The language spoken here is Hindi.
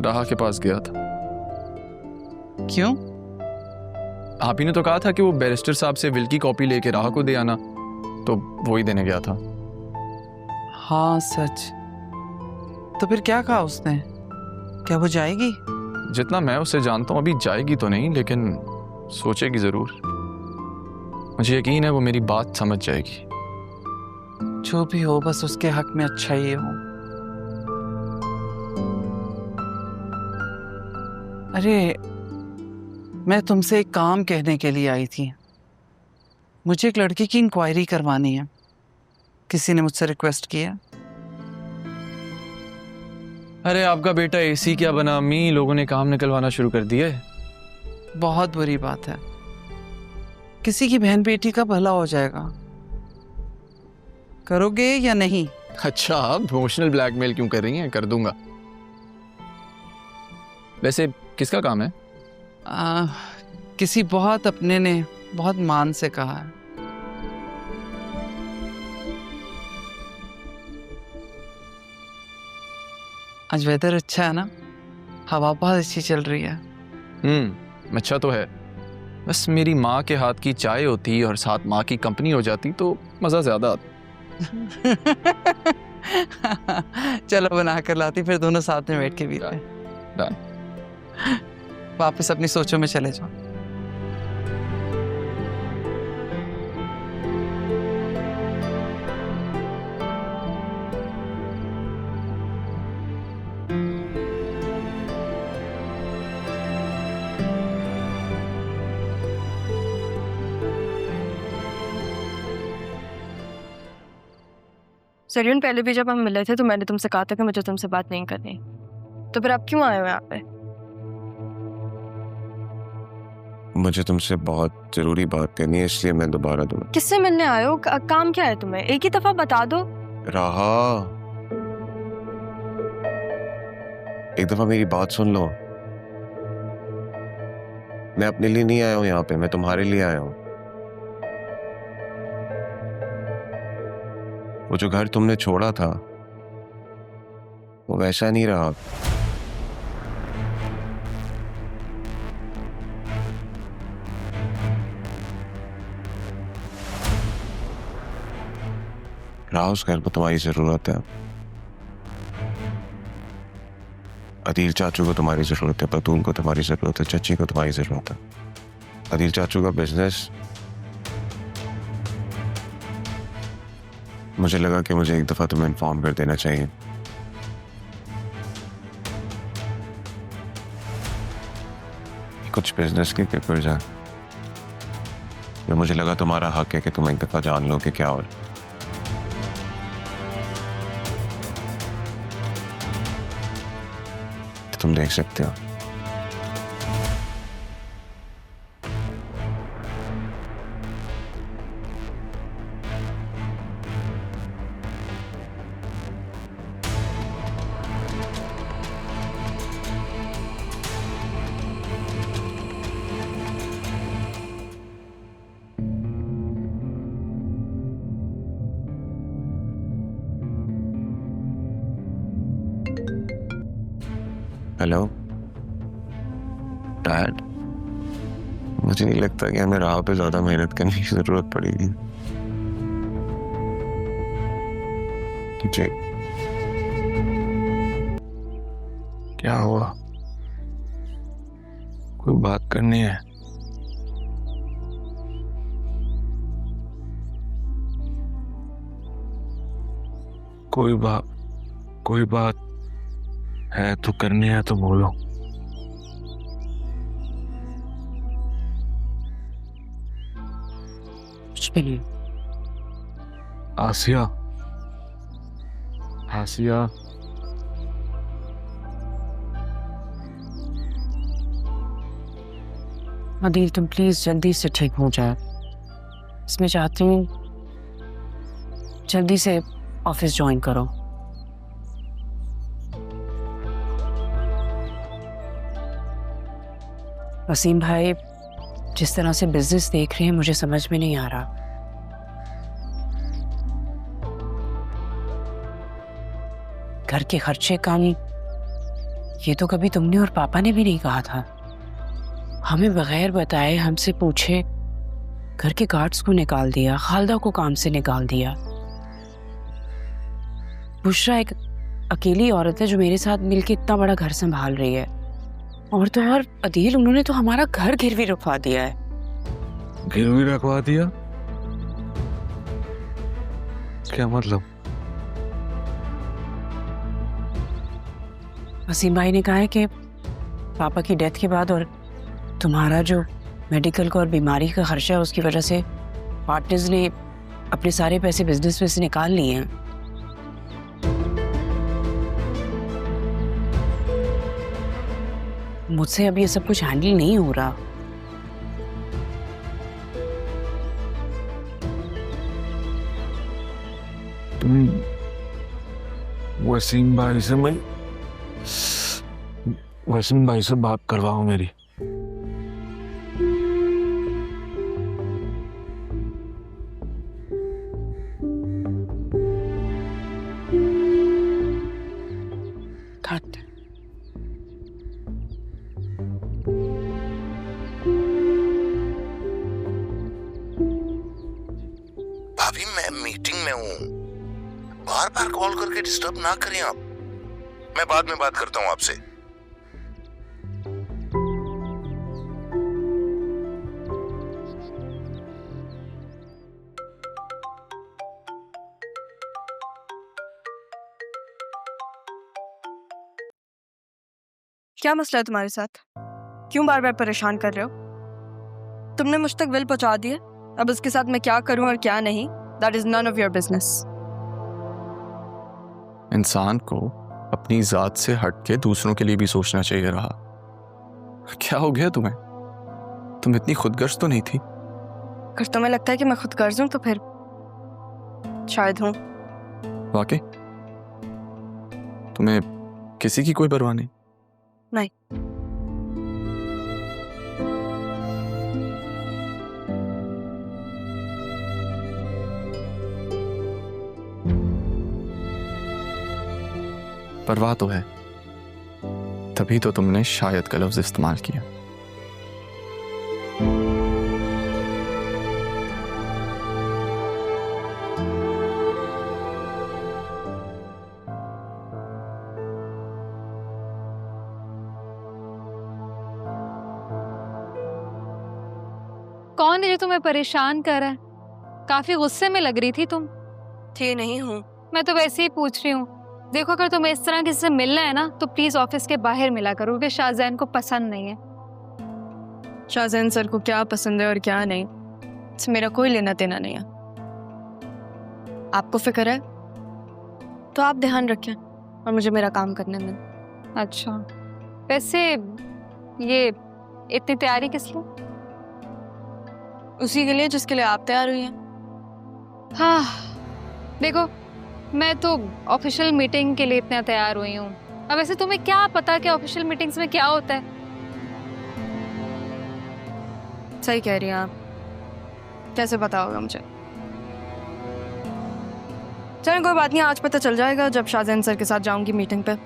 राहा के पास गया था। क्यों? आप ही ने तो कहा था कि वो बैरिस्टर साहब से विल की कॉपी लेके राहा को दे आना, तो वो ही देने गया था। हाँ सच। तो फिर क्या कहा उसने? क्या वो जाएगी? जितना मैं उसे जानता हूँ अभी जाएगी तो नहीं, लेकिन सोचेगी जरूर। मुझे यकीन है वो मेरी बात समझ जाएगी। जो भी हो, बस उसके हक में अच्छा ही हो। अरे, मैं तुमसे एक काम कहने के लिए आई थी। मुझे एक लड़की की इंक्वायरी करवानी है। किसी ने मुझसे रिक्वेस्ट किया। अरे आपका बेटा एसी क्या बना अम्मी, लोगों ने काम निकलवाना शुरू कर दिए। बहुत बुरी बात है। किसी की बहन बेटी का भला हो जाएगा। करोगे या नहीं? अच्छा, आप इमोशनल ब्लैकमेल क्यों कर रही हैं? कर दूंगा। वैसे किसका काम है? किसी बहुत अपने ने बहुत मान से कहा है। आज वेदर अच्छा है ना, हवा बहुत अच्छी चल रही है। अच्छा तो है। बस मेरी माँ के हाथ की चाय होती और साथ माँ की कंपनी हो जाती तो मज़ा ज़्यादा आता। चलो बना कर लाती, फिर दोनों साथ में बैठ के पीते हैं। डन। वापस अपनी सोचों में चले जाओ। सरियन, पहले भी जब हम मिले थे तो मैंने तुमसे कहा था कि मुझे तुमसे बात नहीं करनी, तो फिर आप क्यों आए हो यहाँ पे? मुझे तुमसे बहुत जरूरी बात करनी है, इसलिए मैं दोबारा दूंगा। किससे मिलने आए हो? काम क्या है तुम्हें? एक ही दफा बता दो। राहा, एक दफा मेरी बात सुन लो। मैं अपने लिए नहीं आया हूं यहाँ पे, मैं तुम्हारे लिए आया हूं। वो जो घर तुमने छोड़ा था वो वैसा नहीं रहा। राह उस घर को तुम्हारी जरूरत है। अदील चाचू को तुम्हारी जरूरत है, बतून को तुम्हारी जरूरत है, चची को तुम्हारी जरूरत है। अदील चाचू का बिजनेस, मुझे लगा कि मुझे एक दफा तुम्हें इन्फॉर्म कर देना चाहिए। कुछ बिजनेस के पेपर्स हैं, तो मुझे लगा तुम्हारा हक है कि तुम एक दफा जान लो कि क्या हो। तो तुम देख सकते हो। हेलो डैड, मुझे नहीं लगता कि हमें राह पे ज्यादा मेहनत करने की जरूरत पड़ेगी। जी, क्या हुआ? कोई बात करनी है? कोई बात है तो करनी है तो बोलो। कुछ भी नहीं। आसिया, आसिया, अदील तुम प्लीज जल्दी से ठीक हो जाए। इसमें चाहती हूँ जल्दी से ऑफिस ज्वाइन करो। वसीम भाई जिस तरह से बिजनेस देख रहे हैं मुझे समझ में नहीं आ रहा। घर के खर्चे कम, ये तो कभी तुमने और पापा ने भी नहीं कहा था। हमें बगैर बताए, हमसे पूछे घर के गार्ड्स को निकाल दिया, खालदा को काम से निकाल दिया। बुशरा एक अकेली औरत है जो मेरे साथ मिलके इतना बड़ा घर संभाल रही है। और तो और अदील, उन्होंने तो हमारा घर गिरवी रखवा दिया है। गिरवी रखवा दिया? क्या मतलब? वसीम भाई ने कहा है कि पापा की डेथ के बाद और तुम्हारा जो मेडिकल का और बीमारी का खर्चा है उसकी वजह से पार्टनर्स ने अपने सारे पैसे बिजनेस में से निकाल लिए हैं। मुझसे अब ये सब कुछ हैंडल नहीं हो रहा। तुम वसीम भाई से बात करवाओ मेरी। भाभी मैं मीटिंग में हूँ, बार बार कॉल करके डिस्टर्ब ना करें आप। मैं बाद में बात करता हूँ आपसे। क्या मसला है तुम्हारे साथ? क्यों बार बार परेशान कर रहे हो? तुमने मुझ तक विल पहुंचा दिया, अब उसके साथ मैं क्या करूं और क्या नहीं, that is none of your business. इंसान को अपनी जात से हट के दूसरों के लिए भी सोचना चाहिए रहा। क्या हो गया तुम्हें? तुम इतनी खुदगर्ज तो नहीं थी। अगर तुम्हें लगता है कि मैं खुद गर्ज हूं तो फिर शायद हूं। वाकई तुम्हें किसी की कोई परवाह नहीं? नहीं। परवाह तो है, तभी तो तुमने शायद का लफ्ज इस्तेमाल किया। कौन है जो तुम्हें परेशान कर रहा है? काफी गुस्से में लग रही थी तुम। थी नहीं हूं। मैं तो वैसे ही पूछ रही हूँ। देखो, अगर तुम्हें इस तरह किसी से मिलना है ना तो प्लीज ऑफिस के बाहर मिला करो, क्योंकि शाहजैन को पसंद नहीं है। शाहजैन सर को क्या पसंद है और क्या नहीं, इससे मेरा कोई लेना देना नहीं है। आपको फिक्र है तो आप ध्यान रखें और मुझे मेरा काम करने दें। अच्छा, वैसे ये इतनी तैयारी किस लिए? उसी के लिए जिसके लिए आप तैयार हुई हैं। हाँ, देखो मैं तो ऑफिशियल मीटिंग के लिए इतना तैयार हुई हूँ। अब वैसे तुम्हें क्या पता कि ऑफिशियल मीटिंग्स में क्या होता है? सही कह रही हैं आप, कैसे पता होगा मुझे? चलो कोई बात नहीं, आज पता चल जाएगा जब शाहजैन सर के साथ जाऊंगी मीटिंग पे।